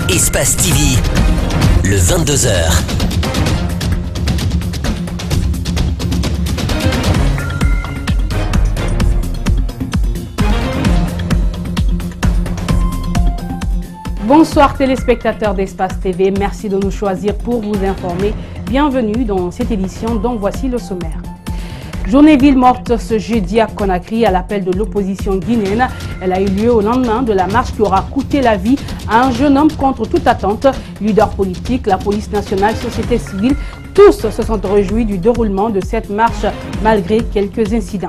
Espace TV, le 22h. Bonsoir téléspectateurs d'Espace TV, merci de nous choisir pour vous informer. Bienvenue dans cette édition dont voici le sommaire. Journée ville morte ce jeudi à Conakry à l'appel de l'opposition guinéenne. Elle a eu lieu au lendemain de la marche qui aura coûté la vie à un jeune homme contre toute attente. Leader politique, la police nationale, société civile, tous se sont réjouis du déroulement de cette marche malgré quelques incidents.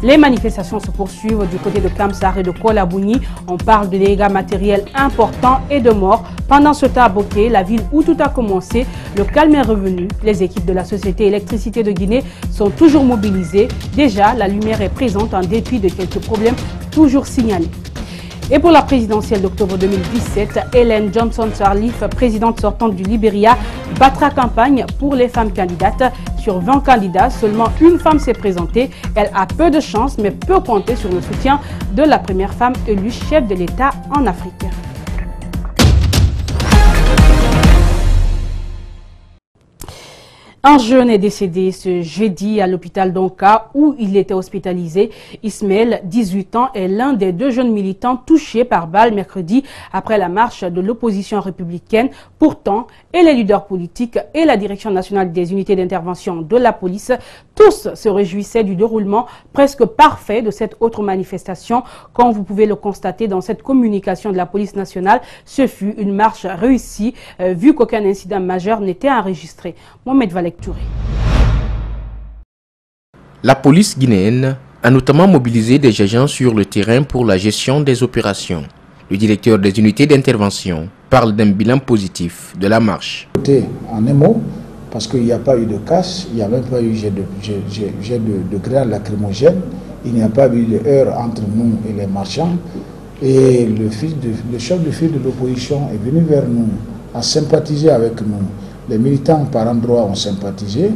Les manifestations se poursuivent du côté de Kamsar et de Kolabouni. On parle de dégâts matériels importants et de morts. Pendant ce temps à Boké, la ville où tout a commencé, le calme est revenu. Les équipes de la Société Électricité de Guinée sont toujours mobilisées. Déjà, la lumière est présente en dépit de quelques problèmes toujours signalés. Et pour la présidentielle d'octobre 2017, Ellen Johnson-Sirleaf, présidente sortante du Libéria, battra campagne pour les femmes candidates. Sur 20 candidats, seulement une femme s'est présentée. Elle a peu de chance, mais peut compter sur le soutien de la première femme élue chef de l'État en Afrique. Un jeune est décédé ce jeudi à l'hôpital d'Onka où il était hospitalisé. Ismaël, 18 ans, est l'un des deux jeunes militants touchés par balle mercredi après la marche de l'opposition républicaine. Pourtant, et les leaders politiques et la direction nationale des unités d'intervention de la police, tous se réjouissaient du déroulement presque parfait de cette autre manifestation. Comme vous pouvez le constater dans cette communication de la police nationale, ce fut une marche réussie vu qu'aucun incident majeur n'était enregistré. Mohamed Valek Touré. La police guinéenne a notamment mobilisé des agents sur le terrain pour la gestion des opérations. Le directeur des unités d'intervention parle d'un bilan positif de la marche. En un mot, parce qu'il n'y a pas eu de casse, il n'y a même pas eu de grenades lacrymogènes, il n'y a pas eu de heurts entre nous et les marchands. Et le chef de file de l'opposition est venu vers nous, a sympathisé avec nous. Les militants par endroits ont sympathisé.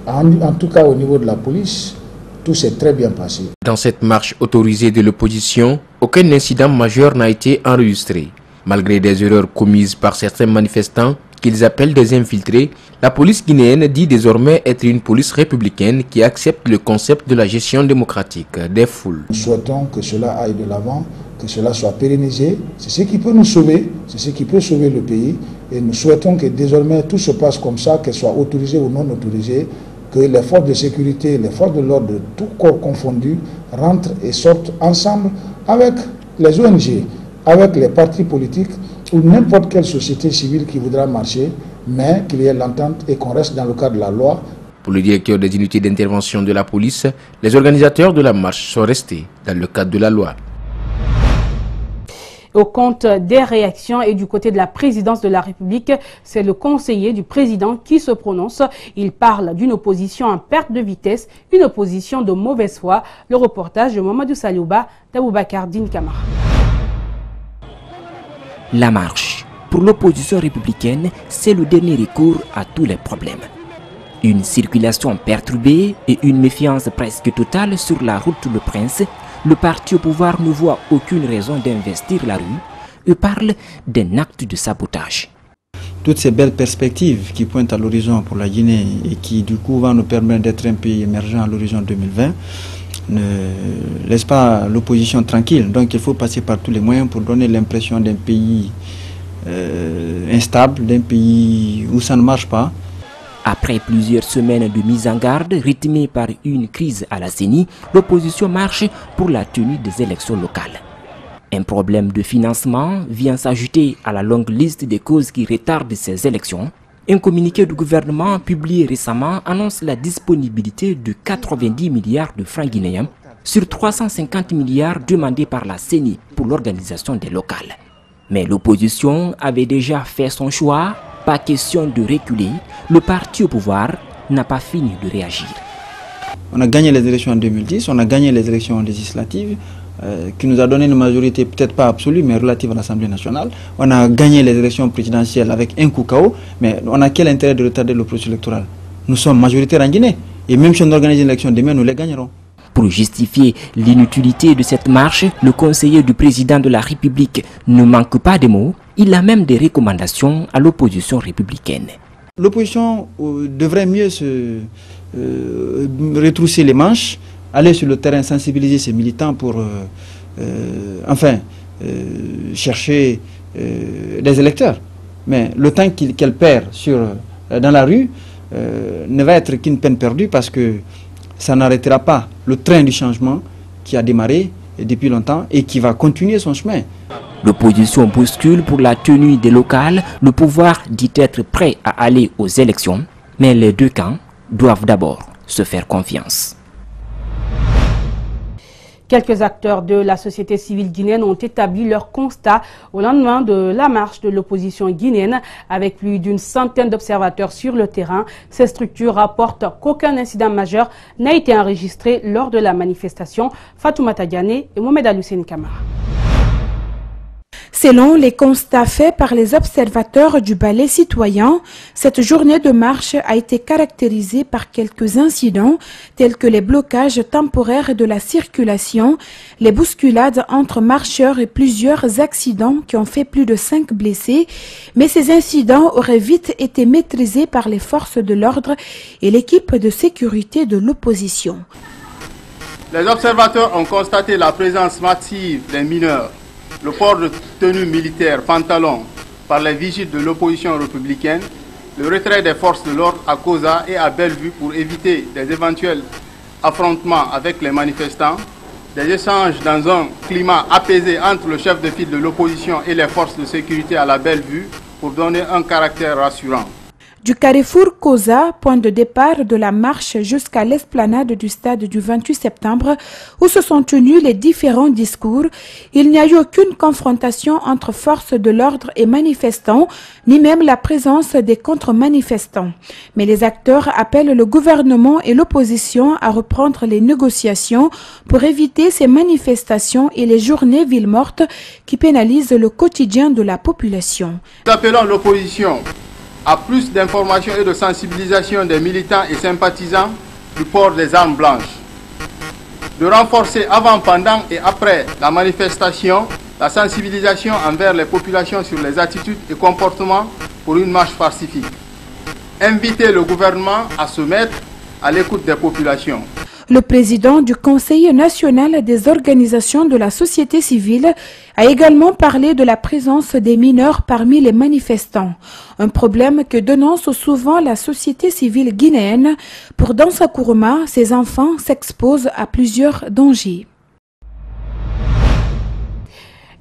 En tout cas au niveau de la police, tout s'est très bien passé. Dans cette marche autorisée de l'opposition, aucun incident majeur n'a été enregistré. Malgré des erreurs commises par certains manifestants qu'ils appellent des infiltrés, la police guinéenne dit désormais être une police républicaine qui accepte le concept de la gestion démocratique des foules. Nous souhaitons que cela aille de l'avant, que cela soit pérennisé. C'est ce qui peut nous sauver, c'est ce qui peut sauver le pays. Et nous souhaitons que désormais tout se passe comme ça, qu'elles soient autorisées ou non autorisées, que les forces de sécurité, les forces de l'ordre, de tout corps confondu, rentrent et sortent ensemble avec les ONG, avec les partis politiques ou n'importe quelle société civile qui voudra marcher, mais qu'il y ait l'entente et qu'on reste dans le cadre de la loi. Pour le directeur des unités d'intervention de la police, les organisateurs de la marche sont restés dans le cadre de la loi. Au compte des réactions et du côté de la présidence de la République, c'est le conseiller du président qui se prononce. Il parle d'une opposition en perte de vitesse, une opposition de mauvaise foi. Le reportage de Mamadou Salouba d'Aboubacar Din Kamara. La marche pour l'opposition républicaine, c'est le dernier recours à tous les problèmes. Une circulation perturbée et une méfiance presque totale sur la route Le Prince. Le parti au pouvoir ne voit aucune raison d'investir la rue et parle d'un acte de sabotage. Toutes ces belles perspectives qui pointent à l'horizon pour la Guinée et qui du coup vont nous permettre d'être un pays émergent à l'horizon 2020 ne laissent pas l'opposition tranquille. Donc il faut passer par tous les moyens pour donner l'impression d'un pays instable, d'un pays où ça ne marche pas. Après plusieurs semaines de mise en garde rythmée par une crise à la CENI, l'opposition marche pour la tenue des élections locales. Un problème de financement vient s'ajouter à la longue liste des causes qui retardent ces élections. Un communiqué du gouvernement publié récemment annonce la disponibilité de 90 milliards de francs guinéens sur 350 milliards demandés par la CENI pour l'organisation des locales. Mais l'opposition avait déjà fait son choix. Pas question de reculer, le parti au pouvoir n'a pas fini de réagir. On a gagné les élections en 2010, on a gagné les élections législatives qui nous a donné une majorité peut-être pas absolue mais relative à l'Assemblée nationale. On a gagné les élections présidentielles avec un coup KO, mais on a quel intérêt de retarder le processus électoral? Nous sommes majoritaires en Guinée et même si on organise une élection demain, nous les gagnerons. Pour justifier l'inutilité de cette marche, le conseiller du président de la République ne manque pas de mots. Il a même des recommandations à l'opposition républicaine. L'opposition devrait mieux se retrousser les manches, aller sur le terrain, sensibiliser ses militants pour chercher des électeurs. Mais le temps qu'elle perd dans la rue ne va être qu'une peine perdue parce que ça n'arrêtera pas le train du changement qui a démarré depuis longtemps et qui va continuer son chemin. L'opposition bouscule pour la tenue des locales. Le pouvoir dit être prêt à aller aux élections, mais les deux camps doivent d'abord se faire confiance. Quelques acteurs de la société civile guinéenne ont établi leur constat au lendemain de la marche de l'opposition guinéenne. Avec plus d'une centaine d'observateurs sur le terrain, ces structures rapportent qu'aucun incident majeur n'a été enregistré lors de la manifestation. Fatoumata Diané et Mohamed Alousseni Kamara. Selon les constats faits par les observateurs du ballet citoyen, cette journée de marche a été caractérisée par quelques incidents tels que les blocages temporaires de la circulation, les bousculades entre marcheurs et plusieurs accidents qui ont fait plus de 5 blessés. Mais ces incidents auraient vite été maîtrisés par les forces de l'ordre et l'équipe de sécurité de l'opposition. Les observateurs ont constaté la présence massive des mineurs, le port de tenues militaires, pantalons par les vigiles de l'opposition républicaine, le retrait des forces de l'ordre à Koza et à Bellevue pour éviter des éventuels affrontements avec les manifestants, des échanges dans un climat apaisé entre le chef de file de l'opposition et les forces de sécurité à la Bellevue pour donner un caractère rassurant. Du carrefour Koza, point de départ de la marche jusqu'à l'esplanade du stade du 28 septembre, où se sont tenus les différents discours, il n'y a eu aucune confrontation entre forces de l'ordre et manifestants, ni même la présence des contre-manifestants. Mais les acteurs appellent le gouvernement et l'opposition à reprendre les négociations pour éviter ces manifestations et les journées villes mortes qui pénalisent le quotidien de la population. Nous appelons l'opposition à plus d'informations et de sensibilisation des militants et sympathisants du port des armes blanches, de renforcer avant, pendant et après la manifestation la sensibilisation envers les populations sur les attitudes et comportements pour une marche pacifique, inviter le gouvernement à se mettre à l'écoute des populations. Le président du Conseil national des organisations de la société civile a également parlé de la présence des mineurs parmi les manifestants, un problème que dénonce souvent la société civile guinéenne. Pour Dansa Kourouma, ses enfants s'exposent à plusieurs dangers.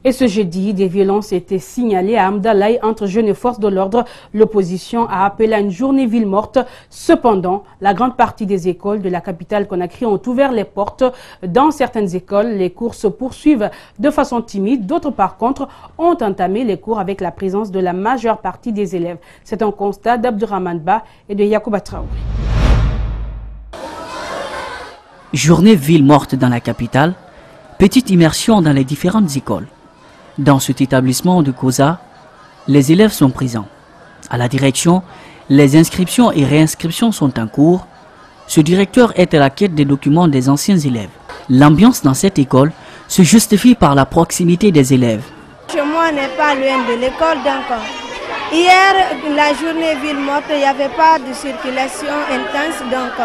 Et ce jeudi, des violences étaient signalées à Amdalaï entre jeunes et forces de l'ordre. L'opposition a appelé à une journée ville morte. Cependant, la grande partie des écoles de la capitale Conakry ont ouvert les portes. Dans certaines écoles, les cours se poursuivent de façon timide. D'autres, par contre, ont entamé les cours avec la présence de la majeure partie des élèves. C'est un constat d'Abdurrahman Ba et de Yacouba Traoré. Journée ville morte dans la capitale, petite immersion dans les différentes écoles. Dans cet établissement de Koza, les élèves sont présents. À la direction, les inscriptions et réinscriptions sont en cours. Ce directeur est à la quête des documents des anciens élèves. L'ambiance dans cette école se justifie par la proximité des élèves. Chez moi n'est pas loin de l'école, donc hier, la journée ville morte, il n'y avait pas de circulation intense, donc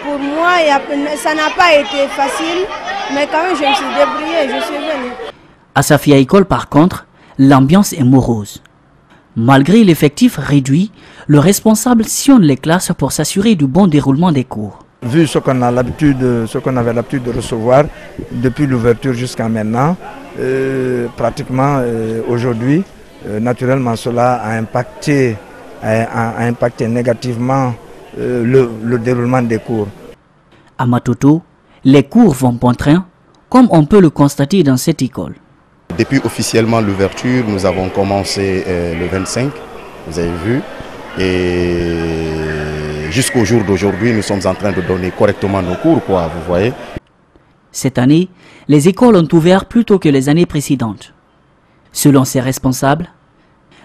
pour moi, ça n'a pas été facile, mais quand même je me suis débrouillée, je suis venue. À Safia École, par contre, l'ambiance est morose. Malgré l'effectif réduit, le responsable sillonne les classes pour s'assurer du bon déroulement des cours. Vu ce qu'on avait l'habitude de recevoir depuis l'ouverture jusqu'à maintenant, pratiquement aujourd'hui, naturellement cela a impacté négativement le déroulement des cours. À Matoto, les cours vont bon train, comme on peut le constater dans cette école. Depuis officiellement l'ouverture, nous avons commencé le 25, vous avez vu, et jusqu'au jour d'aujourd'hui, nous sommes en train de donner correctement nos cours, vous voyez. Cette année, les écoles ont ouvert plus tôt que les années précédentes. Selon ces responsables,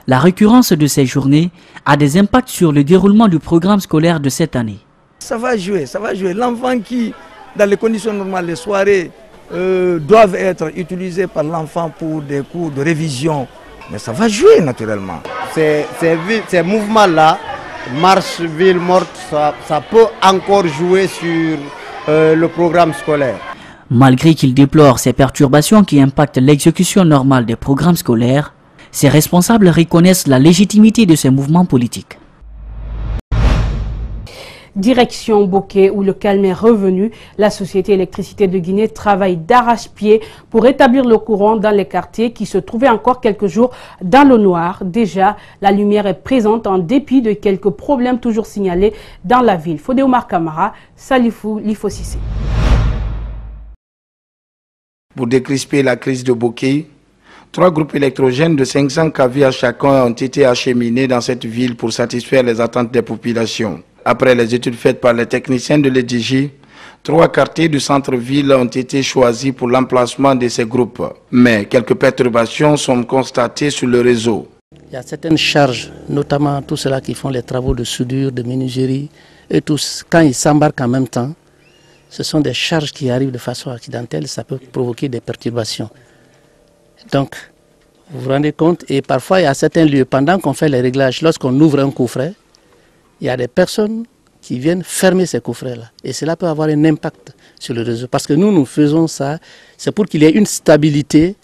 la récurrence de ces journées a des impacts sur le déroulement du programme scolaire de cette année. Ça va jouer. L'enfant qui Dans les conditions normales, les soirées doivent être utilisées par l'enfant pour des cours de révision. Mais ça va jouer naturellement. Ces mouvements-là, marche ville morte, ça peut encore jouer sur le programme scolaire. Malgré qu'il déplore ces perturbations qui impactent l'exécution normale des programmes scolaires, ces responsables reconnaissent la légitimité de ces mouvements politiques. Direction Bokeh, où le calme est revenu, la Société Électricité de Guinée travaille d'arrache-pied pour rétablir le courant dans les quartiers qui se trouvaient encore quelques jours dans le noir. Déjà, la lumière est présente en dépit de quelques problèmes toujours signalés dans la ville. Fodé Omar Kamara, Salifou Lifosissé. Pour décrisper la crise de Bokeh, 3 groupes électrogènes de 500 kV à chacun ont été acheminés dans cette ville pour satisfaire les attentes des populations. Après les études faites par les techniciens de l'EDG, 3 quartiers du centre-ville ont été choisis pour l'emplacement de ces groupes. Mais quelques perturbations sont constatées sur le réseau. Il y a certaines charges, notamment tous ceux-là qui font les travaux de soudure, de menuiserie, et tous, quand ils s'embarquent en même temps, ce sont des charges qui arrivent de façon accidentelle, ça peut provoquer des perturbations. Donc, vous vous rendez compte, et parfois il y a certains lieux, pendant qu'on fait les réglages, lorsqu'on ouvre un coffret, il y a des personnes qui viennent fermer ces coffrets-là. Et cela peut avoir un impact sur le réseau. Parce que nous faisons ça, c'est pour qu'il y ait une stabilité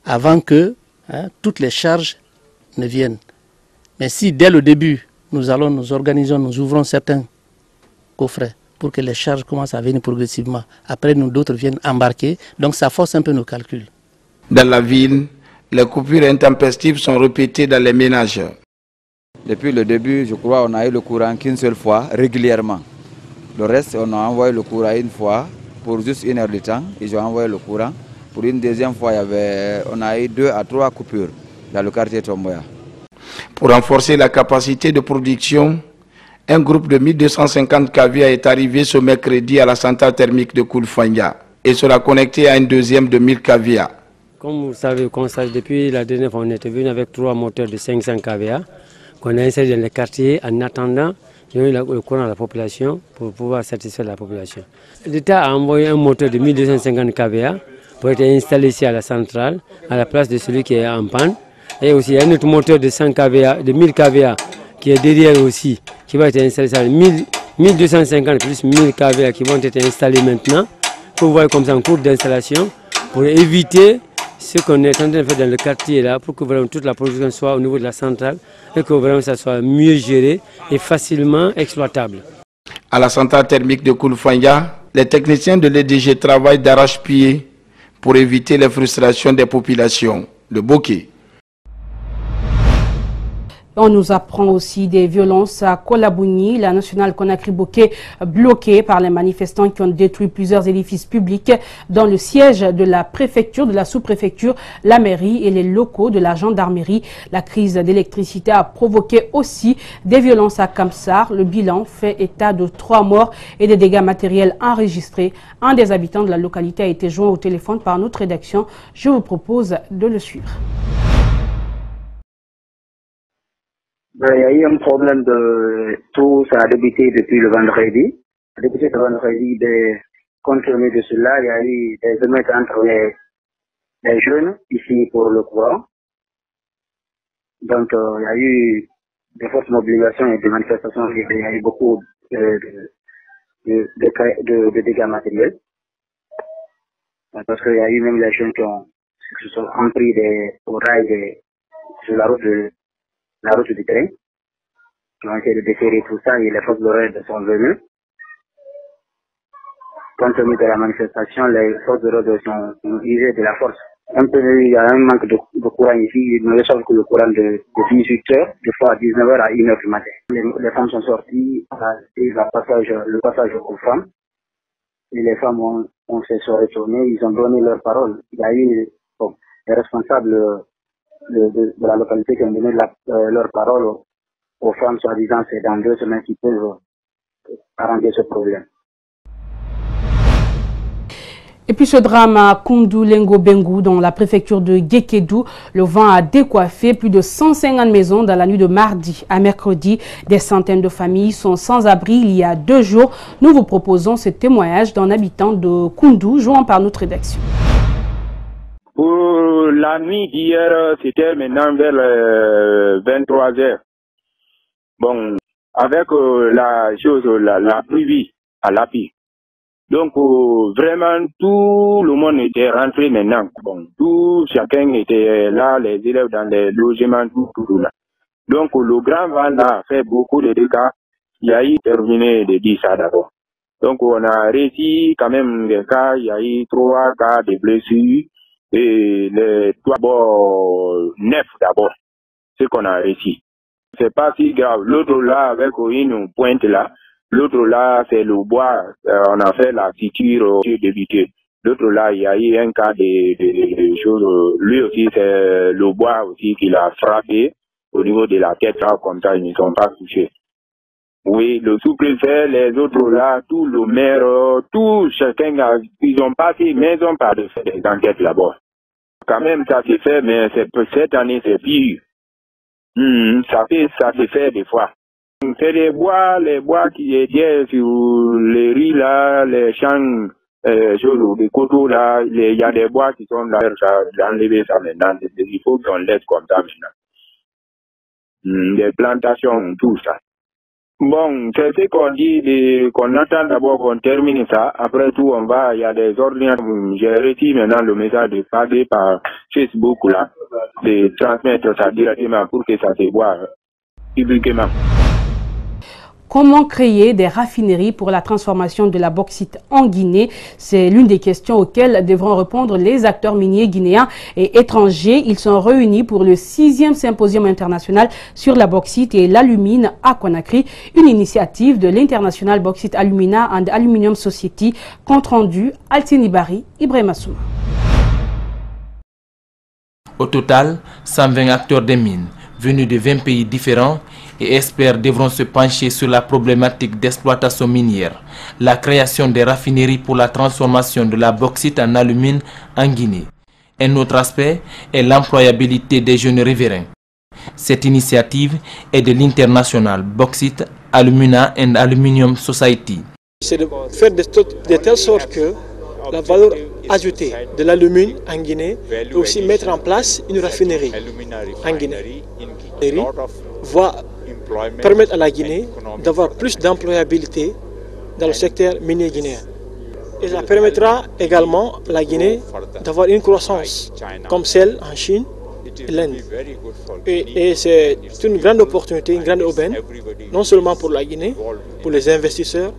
avant que toutes les charges ne viennent. Mais si dès le début, nous organisons, nous ouvrons certains coffrets pour que les charges commencent à venir progressivement. Après, d'autres viennent embarquer. Donc ça force un peu nos calculs. Dans la ville, les coupures intempestives sont répétées dans les ménages. Depuis le début, je crois on a eu le courant qu'une seule fois, régulièrement. Le reste, on a envoyé le courant une fois, pour juste 1 heure de temps. Ils ont envoyé le courant. Pour une deuxième fois, on a eu 2 à 3 coupures dans le quartier Tomboya. Pour renforcer la capacité de production, un groupe de 1250 kV est arrivé ce mercredi à la centrale thermique de Koulfanya et sera connecté à une deuxième de 1000 kVA. Comme vous savez, depuis la dernière fois, on était venu avec 3 moteurs de 500 kVA qu'on a insérés dans les quartiers en attendant le courant à la population pour pouvoir satisfaire la population. L'État a envoyé un moteur de 1250 kVA pour être installé ici à la centrale, à la place de celui qui est en panne. Et aussi, il y a un autre moteur de 100 kVA, de 1000 kVA qui est derrière aussi, qui va être installé. 1250 plus 1000 kVA qui vont être installés maintenant. Pour voir comme ça en cours d'installation, pour éviter ce qu'on est en train de faire dans le quartier là, pour que vraiment toute la production soit au niveau de la centrale et que vraiment ça soit mieux géré et facilement exploitable. À la centrale thermique de Koulfanya, les techniciens de l'EDG travaillent d'arrache-pied pour éviter les frustrations des populations de Bokeh. On nous apprend aussi des violences à Kolabouni, la nationale Conakry-Bokeh bloquée par les manifestants qui ont détruit plusieurs édifices publics dans le siège de la préfecture, de la sous-préfecture, la mairie et les locaux de la gendarmerie. La crise d'électricité a provoqué aussi des violences à Kamsar. Le bilan fait état de 3 morts et des dégâts matériels enregistrés. Un des habitants de la localité a été joint au téléphone par notre rédaction. Je vous propose de le suivre. Il y a eu un problème de tout, ça a débuté depuis le vendredi. Débuté le vendredi, compte tenu de cela, il y a eu des émeutes entre les jeunes ici pour le courant. Donc il y a eu des fortes mobilisations et des manifestations, il y a eu beaucoup de dégâts matériels. Parce qu'il y a eu même les jeunes qui se sont pris au rail sur la route du train, qui ont essayé de desserrer tout ça et les forces de l'ordre sont venues. Compte tenu de la manifestation, les forces de l'ordre sont utilisées de la force. Il y a un manque de courant ici, il ne reçoivent que le courant de 18h, des fois à 19h à 1h du matin. Les femmes sont sorties, le passage aux femmes, et les femmes ont se sont retournées, ils ont donné leur parole. Il y a eu les responsables de la localité qui ont donné leur parole aux femmes, soi-disant c'est dans 2 semaines qu'ils peuvent arranger ce problème. Et puis ce drame à Koundou-Lengo-Bengou, dans la préfecture de Guékédou, le vent a décoiffé plus de 150 maisons dans la nuit de mardi à mercredi. Des centaines de familles sont sans abri il y a 2 jours. Nous vous proposons ce témoignage d'un habitant de Koundou, jouant par notre rédaction. Pour la nuit d'hier, c'était maintenant vers 23h. Bon, avec la pluie à l'appui. Donc, vraiment, tout le monde était rentré maintenant. Bon, chacun était là, les élèves dans les logements, tout là. Donc, le grand vent là a fait beaucoup de dégâts. Il y a eu terminé de dire ça d'abord. Donc, on a réussi quand même des cas, il y a eu 3 cas de blessures et les 9 d'abord. C'est qu'on a réussi. C'est pas si grave. L'autre là, avec une pointe là, l'autre là, c'est le bois. On a fait la piqûre débutée. L'autre là, il y a eu un cas de choses. Lui aussi, c'est le bois aussi qu'il a frappé au niveau de la tête, là, comme ça, ils ne sont pas touchés. Oui, le sous-préfet, les autres là, tout le maire, tout chacun, ils ont passé maison par de faire des enquêtes là-bas. Quand même, ça s'est fait, mais cette année, c'est pire. Ça s'est fait des fois. C'est les bois qui étaient sur les riz là, les champs, les coteaux là, il y a des bois qui sont là, d'enlever ça maintenant. Il faut qu'on laisse comme ça maintenant. Les plantations, tout ça. Bon, c'est ce qu'on dit, qu'on attend d'abord qu'on termine ça. Après tout, il y a des ordinateurs. J'ai reçu maintenant le message de passer par Facebook là, de transmettre ça directement pour que ça se voit publiquement. Comment créer des raffineries pour la transformation de la bauxite en Guinée? C'est l'une des questions auxquelles devront répondre les acteurs miniers guinéens et étrangers. Ils sont réunis pour le 6e symposium international sur la bauxite et l'alumine à Conakry, une initiative de l'International Bauxite Alumina and Aluminium Society, compte rendu Altini Bari, Ibrahim Assouma. Au total, 120 acteurs des mines, venus de 20 pays différents, et experts devront se pencher sur la problématique d'exploitation minière, la création des raffineries pour la transformation de la bauxite en alumine en Guinée. Un autre aspect est l'employabilité des jeunes riverains. Cette initiative est de l'International Bauxite Alumina and Aluminium Society. C'est de faire de telle sorte que la valeur ajoutée de l'alumine en Guinée et aussi mettre en place une raffinerie en Guinée. Va permettre à la Guinée d'avoir plus d'employabilité dans le secteur minier guinéen. Et ça permettra également à la Guinée d'avoir une croissance comme celle en Chine et l'Inde. Et c'est une grande opportunité, une grande aubaine, non seulement pour la Guinée, pour les investisseurs.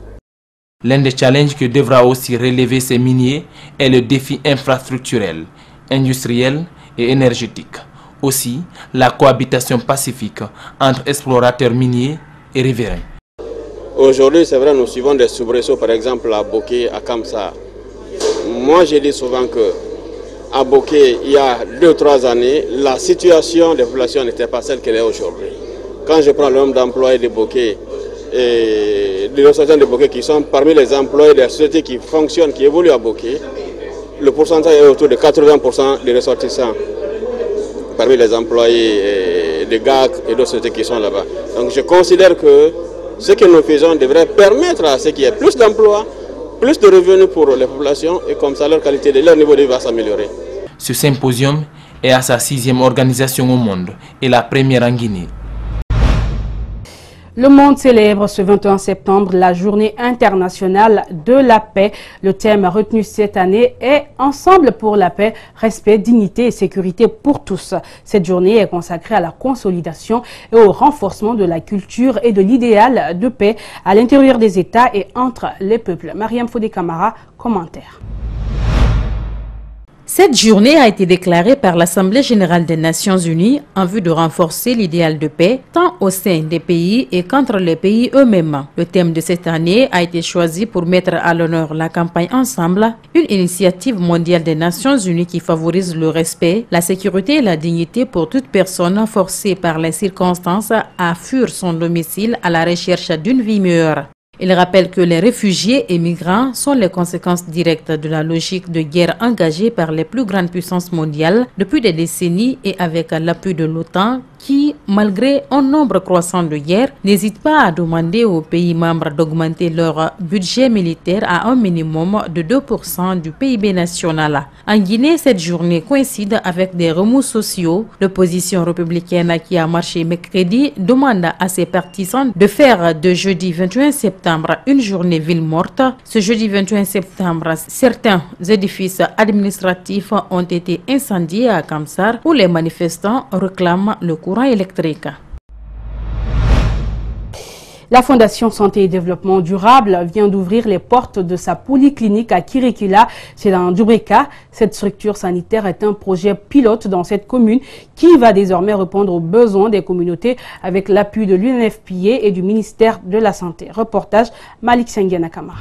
L'un des challenges que devra aussi relever ces miniers est le défi infrastructurel, industriel et énergétique. Aussi, la cohabitation pacifique entre explorateurs miniers et riverains. Aujourd'hui, c'est vrai, nous suivons des soubresauts, par exemple à Boké, à Kamsa. Moi, je dis souvent que à Boké, il y a 2-3 années, la situation des populations n'était pas celle qu'elle est aujourd'hui. Quand je prends le nombre d'employés de Boké et des associations de Boké qui sont parmi les employés des sociétés qui fonctionnent, qui évoluent à Boké, le pourcentage est autour de 80% des ressortissants parmi les employés de GAC et d'autres sociétés qui sont là-bas. Donc je considère que ce que nous faisons devrait permettre à ce qu'il y ait plus d'emplois, plus de revenus pour les populations et comme ça leur qualité de leur niveau de vie va s'améliorer. Ce symposium est à sa 6e organisation au monde et la première en Guinée. Le monde célèbre ce 21 septembre la journée internationale de la paix. Le thème retenu cette année est « Ensemble pour la paix, respect, dignité et sécurité pour tous ». Cette journée est consacrée à la consolidation et au renforcement de la culture et de l'idéal de paix à l'intérieur des États et entre les peuples. Mariam Fodé Camara, commentaire. Cette journée a été déclarée par l'Assemblée générale des Nations unies en vue de renforcer l'idéal de paix tant au sein des pays et qu'entre les pays eux-mêmes. Le thème de cette année a été choisi pour mettre à l'honneur la campagne Ensemble, une initiative mondiale des Nations unies qui favorise le respect, la sécurité et la dignité pour toute personne forcée par les circonstances à fuir son domicile à la recherche d'une vie meilleure. Il rappelle que les réfugiés et migrants sont les conséquences directes de la logique de guerre engagée par les plus grandes puissances mondiales depuis des décennies et avec l'appui de l'OTAN qui, malgré un nombre croissant de guerres, n'hésite pas à demander aux pays membres d'augmenter leur budget militaire à un minimum de 2% du PIB national. En Guinée, cette journée coïncide avec des remous sociaux. L'opposition républicaine qui a marché mercredi demande à ses partisans de faire de jeudi 21 septembre une journée ville morte. Ce jeudi 21 septembre, certains édifices administratifs ont été incendiés à Kamsar où les manifestants réclament le courant électrique. La Fondation Santé et Développement Durable vient d'ouvrir les portes de sa polyclinique à Kirikila, c'est dans Dubrika. Cette structure sanitaire est un projet pilote dans cette commune qui va désormais répondre aux besoins des communautés avec l'appui de l'UNFPA et du ministère de la Santé. Reportage Malik Senghena Kamara.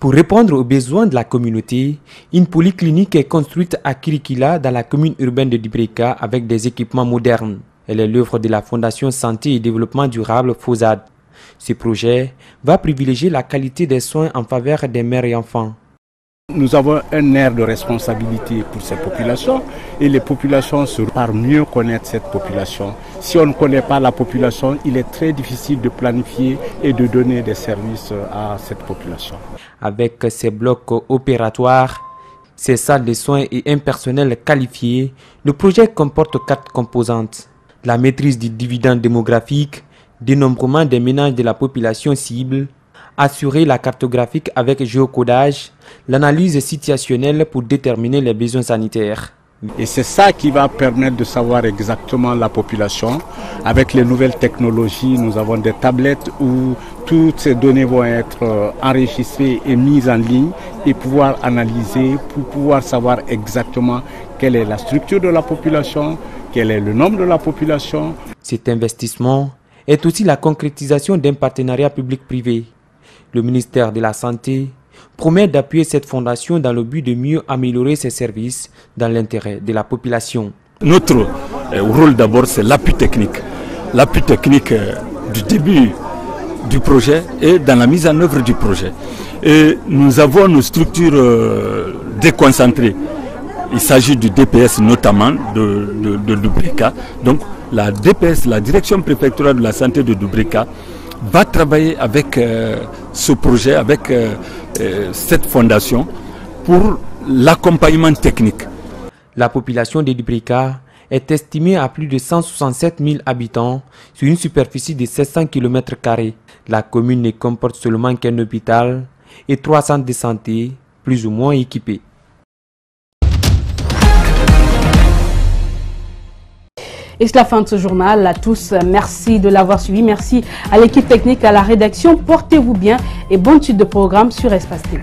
Pour répondre aux besoins de la communauté, une polyclinique est construite à Kirikila dans la commune urbaine de Dubrika avec des équipements modernes. Elle est l'œuvre de la Fondation Santé et Développement Durable FOSAD. Ce projet va privilégier la qualité des soins en faveur des mères et enfants. Nous avons un air de responsabilité pour ces populations et les populations se par mieux connaître cette population. Si on ne connaît pas la population, il est très difficile de planifier et de donner des services à cette population. Avec ses blocs opératoires, ses salles de soins et un personnel qualifié, le projet comporte 4 composantes. La maîtrise du dividende démographique, dénombrement des ménages de la population cible, assurer la cartographie avec géocodage, l'analyse situationnelle pour déterminer les besoins sanitaires. Et c'est ça qui va permettre de savoir exactement la population. Avec les nouvelles technologies, nous avons des tablettes où toutes ces données vont être enregistrées et mises en ligne et pouvoir analyser pour pouvoir savoir exactement quelle est la structure de la population, quel est le nombre de la population. Cet investissement est aussi la concrétisation d'un partenariat public-privé. Le ministère de la Santé promet d'appuyer cette fondation dans le but de mieux améliorer ses services dans l'intérêt de la population. Notre rôle d'abord, c'est l'appui technique. L'appui technique du début du projet et dans la mise en œuvre du projet. Et nous avons nos structures déconcentrées. Il s'agit du DPS notamment de Dubrika. Donc la DPS, la Direction préfectorale de la santé de Dubrika, va travailler avec ce projet, avec cette fondation pour l'accompagnement technique. La population de Dubrika est estimée à plus de 167 000 habitants sur une superficie de 700 km². La commune ne comporte seulement qu'un hôpital et 3 centres de santé plus ou moins équipés. Et c'est la fin de ce journal. À tous, merci de l'avoir suivi. Merci à l'équipe technique, à la rédaction. Portez-vous bien et bonne suite de programme sur Espace TV.